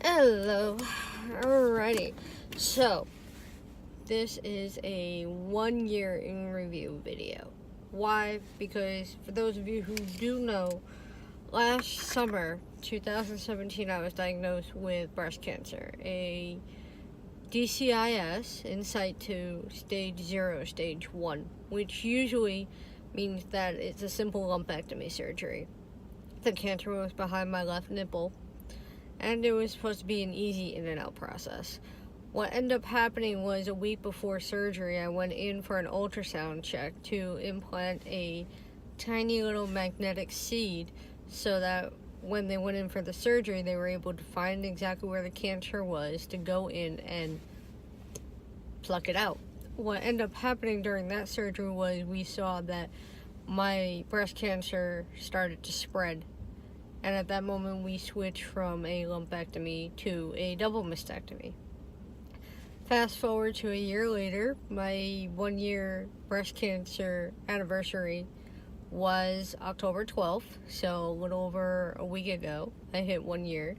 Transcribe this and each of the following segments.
Hello. Alrighty. So, this is a 1 year in review video. Why? Because for those of you who do know, last summer, 2017, I was diagnosed with breast cancer, a DCIS in situ stage 0, stage 1, which usually means that it's a simple lumpectomy surgery. The cancer was behind my left nipple, and it was supposed to be an easy in and out process. What ended up happening was a week before surgery, I went in for an ultrasound check to implant a tiny little magnetic seed so that when they went in for the surgery, they were able to find exactly where the cancer was to go in and pluck it out. What ended up happening during that surgery was we saw that my breast cancer started to spread. And at that moment, we switched from a lumpectomy to a double mastectomy. Fast forward to a year later, my 1 year breast cancer anniversary was October 12th, so a little over a week ago, I hit 1 year.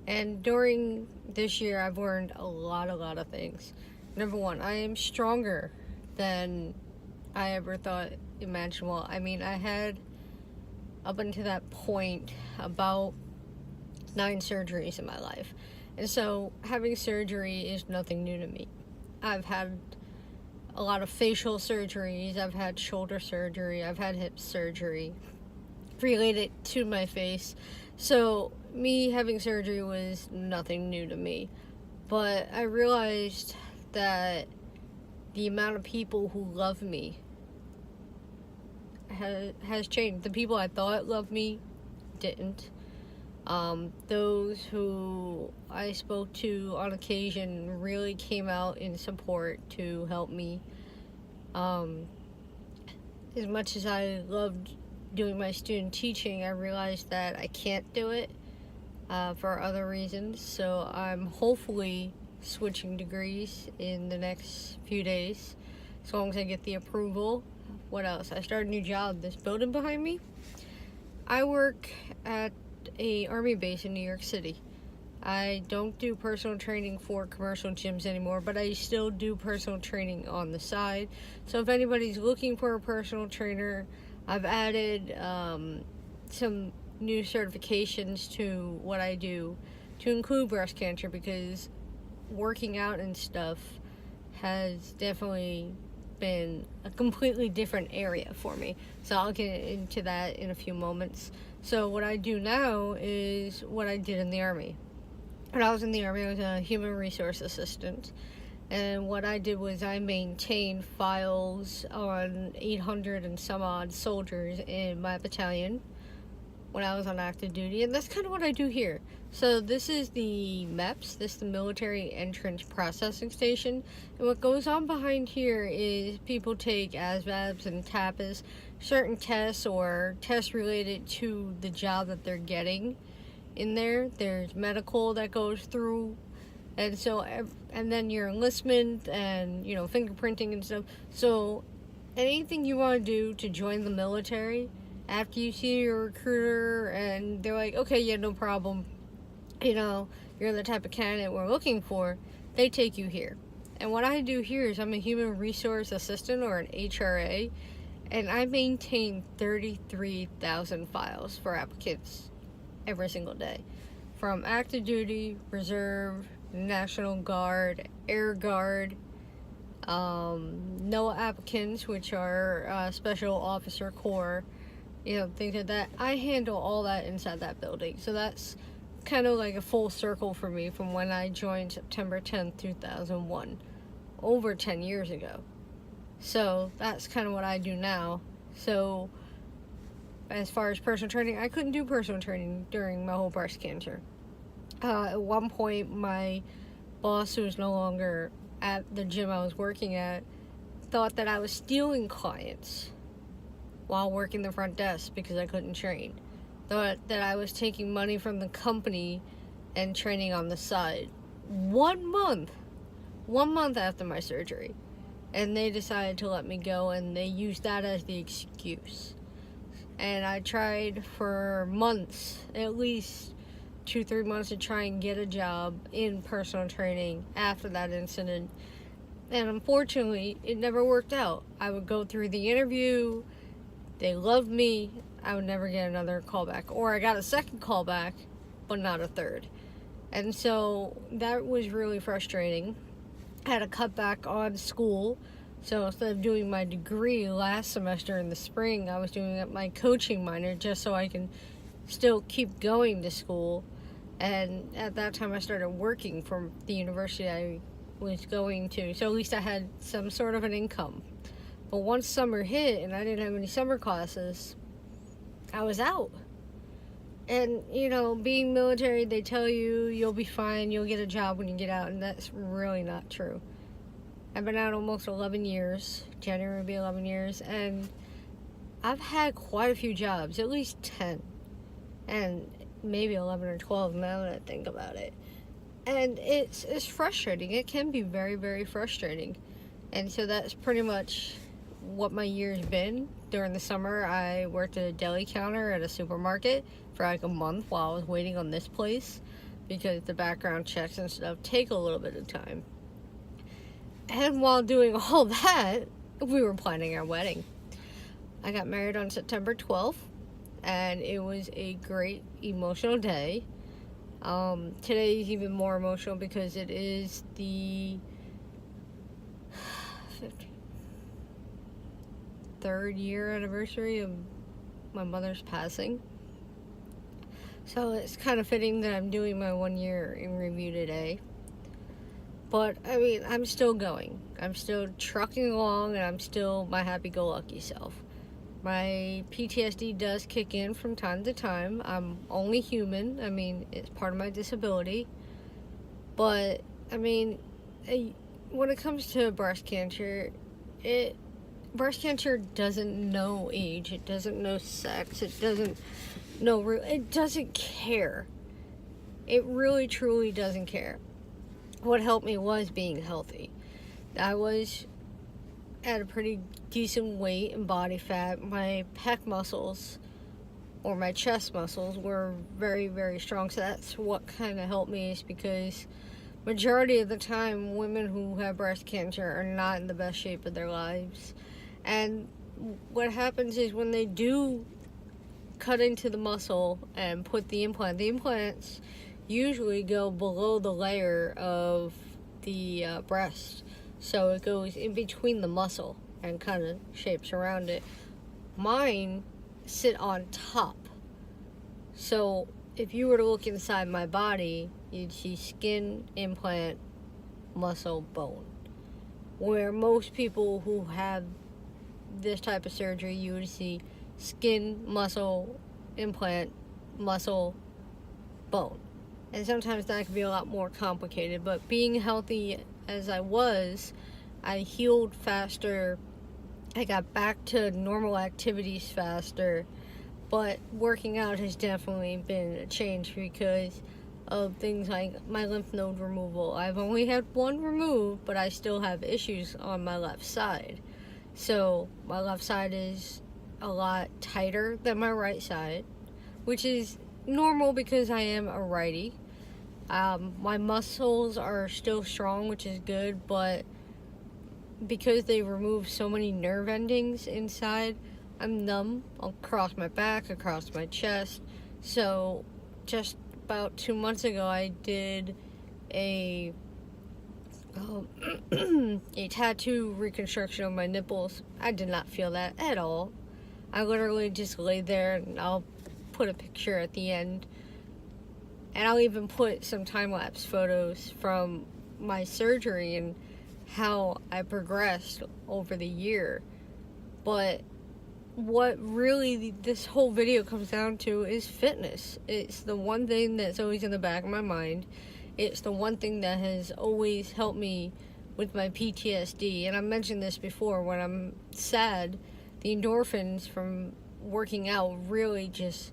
And during this year, I've learned a lot of things. Number one, I am stronger than I ever thought imaginable. I mean, I had, up until that point, about 9 surgeries in my life. And so having surgery is nothing new to me. I've had a lot of facial surgeries, I've had shoulder surgery, I've had hip surgery related to my face. So me having surgery was nothing new to me. But I realized that the amount of people who love me has changed. The people I thought loved me didn't. Those who I spoke to on occasion really came out in support to help me. As much as I loved doing my student teaching, I realized that I can't do it for other reasons. So I'm hopefully switching degrees in the next few days, as long as I get the approval. What else? I started a new job. This building behind me, I work at a army base in New York City. I don't do personal training for commercial gyms anymore, but I still do personal training on the side. So if anybody's looking for a personal trainer, I've added some new certifications to what I do to include breast cancer, because working out and stuff has definitely been a completely different area for me. So I'll get into that in a few moments. So what I do now is what I did in the Army. When I was in the Army, I was a human resource assistant. And what I did was I maintained files on 800 and some odd soldiers in my battalion when I was on active duty. And that's kind of what I do here. So this is the MEPS, this is the Military Entrance Processing Station. And what goes on behind here is people take ASVABs and TAPAs, certain tests or tests related to the job that they're getting in there. There's medical that goes through. And so, and then your enlistment and, fingerprinting and stuff. So anything you want to do to join the military, after you see your recruiter and they're like, okay, yeah, no problem, you're the type of candidate we're looking for, they take you here. And what I do here is I'm a human resource assistant, or an HRA, and I maintain 33,000 files for applicants every single day. From active duty, reserve, National Guard, Air Guard, NOAA applicants, which are Special Officer Corps, things like that. I handle all that inside that building. So that's kind of like a full circle for me from when I joined September 10th, 2001, over 10 years ago. So that's kind of what I do now. So as far as personal training, I couldn't do personal training during my whole breast cancer. At one point, my boss, who was no longer at the gym I was working at, thought that I was stealing clients while working the front desk because I couldn't train. Thought that I was taking money from the company and training on the side. 1 month after my surgery. And they decided to let me go, and they used that as the excuse. And I tried for months, at least 2-3 months to try and get a job in personal training after that incident. And unfortunately, it never worked out. I would go through the interview, they loved me, I would never get another callback. Or I got a second callback, but not a third. And so that was really frustrating. I had to cut back on school. So instead of doing my degree last semester in the spring, I was doing my coaching minor just so I can still keep going to school. And at that time I started working for the university I was going to, so at least I had some sort of an income. But once summer hit and I didn't have any summer classes, I was out. And you know, being military, they tell you you'll be fine, you'll get a job when you get out, and that's really not true. I've been out almost 11 years. January will be 11 years, and I've had quite a few jobs, at least 10, and maybe 11 or 12 now that I think about it. And it's frustrating. It can be very, very frustrating. And so that's pretty much what my year's been. During the summer, I worked at a deli counter at a supermarket for like a month while I was waiting on this place, because the background checks and stuff take a little bit of time. And while doing all that, we were planning our wedding. I got married on September 12th, and it was a great emotional day. Today is even more emotional because it is the 3rd year anniversary of my mother's passing. So it's kind of fitting that I'm doing my 1 year in review today. But, I mean, I'm still going. I'm still trucking along, and I'm still my happy-go-lucky self. My PTSD does kick in from time to time. I'm only human. I mean, it's part of my disability. But, I mean, when it comes to breast cancer, breast cancer doesn't know age. It doesn't know sex. It doesn't know... It doesn't care. It really, truly doesn't care. What helped me was being healthy. I was at a pretty decent weight and body fat. My pec muscles, or my chest muscles, were very, very strong. So that's what kind of helped me, is because majority of the time, women who have breast cancer are not in the best shape of their lives. And what happens is when they do cut into the muscle and put the implants usually go below the layer of the breast. So it goes in between the muscle and kind of shapes around it. Mine sit on top. So if you were to look inside my body, you'd see skin, implant, muscle, bone. Where most people who have this type of surgery, you would see skin, muscle, implant, muscle, bone. And sometimes that can be a lot more complicated. But being healthy as I was, I healed faster. I got back to normal activities faster. But working out has definitely been a change because of things like my lymph node removal. I've only had one removed, but I still have issues on my left side. So my left side is a lot tighter than my right side, which is normal because I am a righty. My muscles are still strong, which is good, but because they remove so many nerve endings inside, I'm numb across my back, across my chest. So just about 2 months ago, I did a tattoo reconstruction of my nipples. I did not feel that at all. I literally just laid there, and I'll put a picture at the end. And I'll even put some time-lapse photos from my surgery and how I progressed over the year. But what really this whole video comes down to is fitness. It's the one thing that's always in the back of my mind. It's the one thing that has always helped me with my PTSD. And I mentioned this before, when I'm sad, the endorphins from working out really just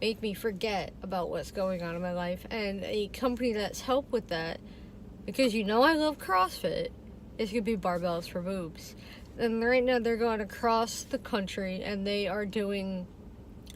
make me forget about what's going on in my life. And a company that's helped with that, because you know I love CrossFit, is going to be Barbells for Boobs. And right now they're going across the country, and they are doing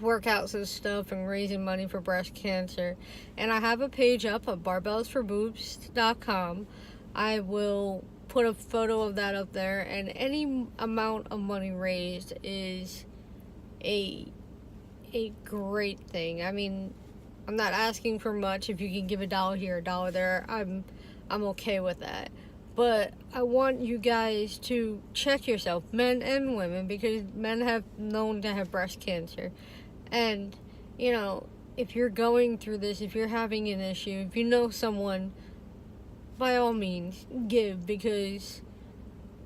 workouts and stuff and raising money for breast cancer. And I have a page up at barbellsforboobs.com. I will put a photo of that up there, and any amount of money raised is a great thing. I mean, I'm not asking for much. If you can give $1 here, $1 there, I'm okay with that. But I want you guys to check yourself, men and women, because men have known to have breast cancer. And, you know, if you're going through this, if you're having an issue, if you know someone, by all means, give, because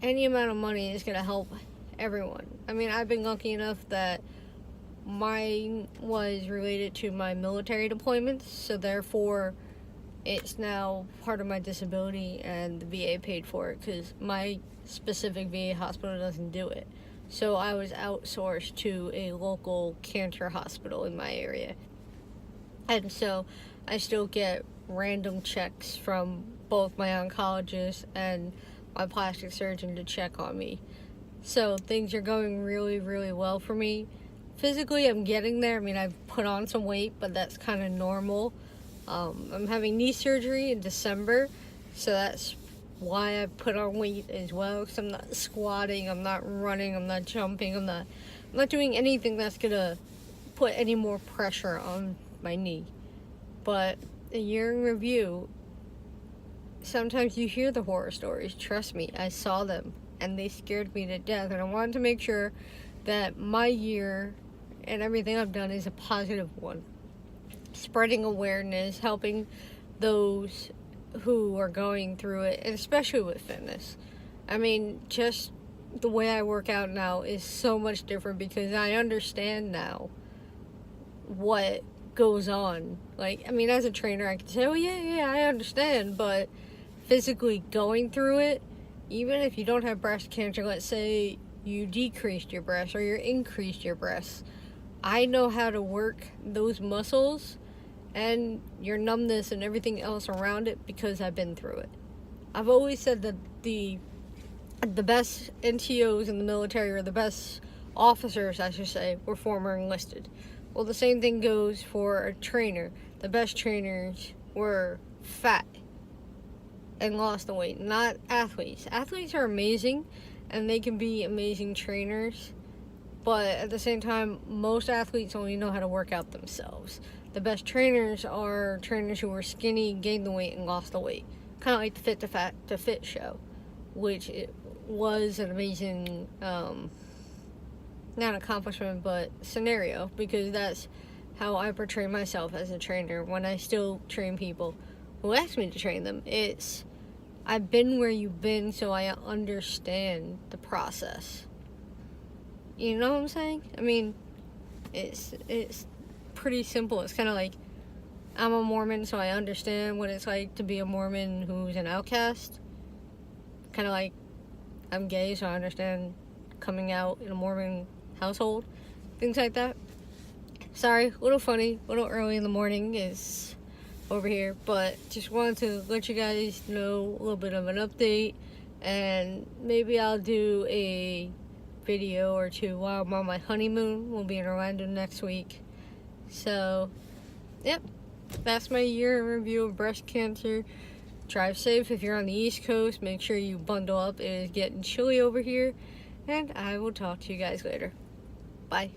any amount of money is going to help everyone. I mean, I've been lucky enough that mine was related to my military deployments, so therefore it's now part of my disability, and the VA paid for it because my specific VA hospital doesn't do it. So I was outsourced to a local cancer hospital in my area. And so I still get random checks from both my oncologist and my plastic surgeon to check on me. So things are going really, really well for me. Physically, I'm getting there. I mean, I've put on some weight, but that's kind of normal. I'm having knee surgery in December, so that's why I put on weight as well, because I'm not squatting, I'm not running, I'm not jumping, I'm not doing anything that's gonna put any more pressure on my knee. But a year in review, sometimes you hear the horror stories. Trust me, I saw them, and they scared me to death, and I wanted to make sure that my year and everything I've done is a positive one. Spreading awareness, helping those who are going through it, and especially with fitness. I mean, just the way I work out now is so much different because I understand now what goes on. Like, I mean, as a trainer, I can say, oh yeah, I understand, but physically going through it, even if you don't have breast cancer, let's say you decreased your breasts or you increased your breasts, I know how to work those muscles and your numbness and everything else around it because I've been through it. I've always said that the best NTOs in the military, or the best officers, I should say, were former enlisted. Well, the same thing goes for a trainer. The best trainers were fat and lost the weight, not athletes. Athletes are amazing, and they can be amazing trainers, but at the same time, most athletes only know how to work out themselves. The best trainers are trainers who were skinny, gained the weight, and lost the weight. Kind of like the Fit to Fit show, which it was an amazing, not accomplishment, but scenario, because that's how I portray myself as a trainer when I still train people who ask me to train them. It's, I've been where you've been, so I understand the process. You know what I'm saying? I mean, it's pretty simple. It's kind of like, I'm a Mormon, so I understand what it's like to be a Mormon who's an outcast. Kind of like, I'm gay, so I understand coming out in a Mormon household. Things like that. Sorry, a little funny, a little early in the morning is over here, but just wanted to let you guys know a little bit of an update, and maybe I'll do a video or two while I'm on my honeymoon. We'll be in Orlando next week. So, yep, that's my year in review of breast cancer. Drive safe if you're on the East Coast. Make sure you bundle up. It is getting chilly over here, and I will talk to you guys later. Bye.